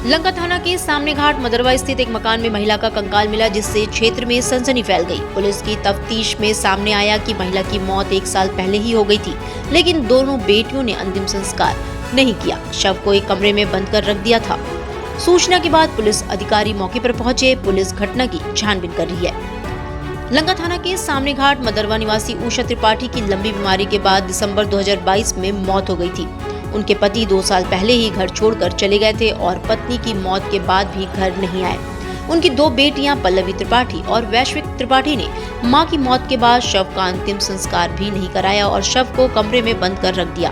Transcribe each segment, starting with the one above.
लंका थाना के सामने घाट मदरवा स्थित एक मकान में महिला का कंकाल मिला, जिससे क्षेत्र में सनसनी फैल गई। पुलिस की तफ्तीश में सामने आया कि महिला की मौत 1 साल पहले ही हो गई थी, लेकिन दोनों बेटियों ने अंतिम संस्कार नहीं किया। शव को एक कमरे में बंद कर रख दिया था। सूचना के बाद पुलिस अधिकारी मौके पर पहुंचे। पुलिस घटना की छानबीन कर रही है। लंका थाना के सामने घाट मदरवा निवासी उषा त्रिपाठी की लंबी बीमारी के बाद दिसंबर 2022 में मौत हो गई थी। उनके पति 2 साल पहले ही घर छोड़कर चले गए थे और पत्नी की मौत के बाद भी घर नहीं आए। उनकी 2 बेटियां पल्लवी त्रिपाठी और वैश्विक त्रिपाठी ने मां की मौत के बाद शव का अंतिम संस्कार भी नहीं कराया और शव को कमरे में बंद कर रख दिया।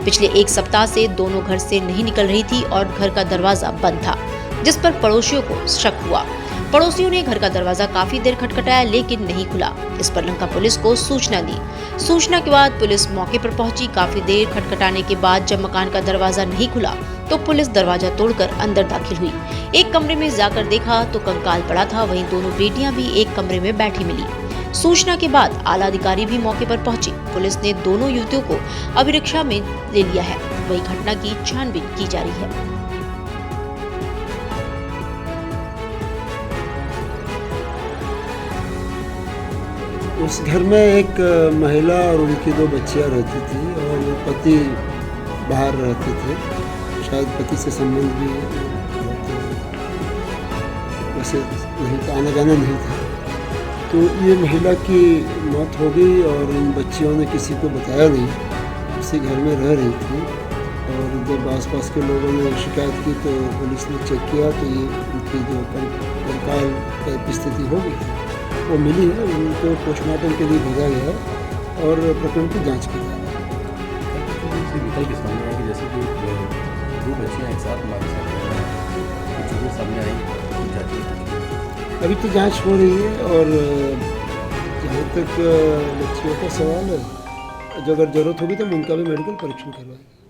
पिछले 1 सप्ताह से दोनों घर से नहीं निकल रही थी और घर का दरवाजा बंद था, जिस पर पड़ोसियों को शक हुआ। पड़ोसियों ने घर का दरवाजा काफी देर खटखटाया, लेकिन नहीं खुला। इस पर लंका पुलिस को सूचना दी। सूचना के बाद पुलिस मौके पर पहुंची। काफी देर खटखटाने के बाद जब मकान का दरवाजा नहीं खुला तो पुलिस दरवाजा तोड़कर अंदर दाखिल हुई। एक कमरे में जाकर देखा तो कंकाल पड़ा था। वहीं दोनों बेटियां भी एक कमरे में बैठी मिली। सूचना के बाद आला अधिकारी भी मौके पर पहुंचे। पुलिस ने दोनों युवतियों को अभिरक्षा में ले लिया है। वही घटना की छानबीन की जा रही है। उस घर में एक महिला और उनकी 2 बच्चियां रहती थी और पति बाहर रहते थे। शायद पति से संबंध भी वैसे नहीं था, आना जाना नहीं था। तो ये महिला की मौत हो गई और इन बच्चियों ने किसी को बताया नहीं। उसी घर में रह रही थी और जब आसपास के लोगों ने शिकायत की तो पुलिस ने चेक किया तो ये उनकी जो कंकाल टाइप स्थिति हो गई वो मिली है। उनको पोस्टमार्टम के लिए भेजा गया है और प्रकरण की जांच की जा रही है। निकल के सामने आया कि जैसे कि 2 बच्चियाँ एक साथ हमारे साथ चीज़ें सामने आई। अभी तो जांच हो रही है और जहाँ तक बच्चियों का सवाल है, अगर ज़रूरत होगी तो हम उनका भी मेडिकल परीक्षण करवाएंगे।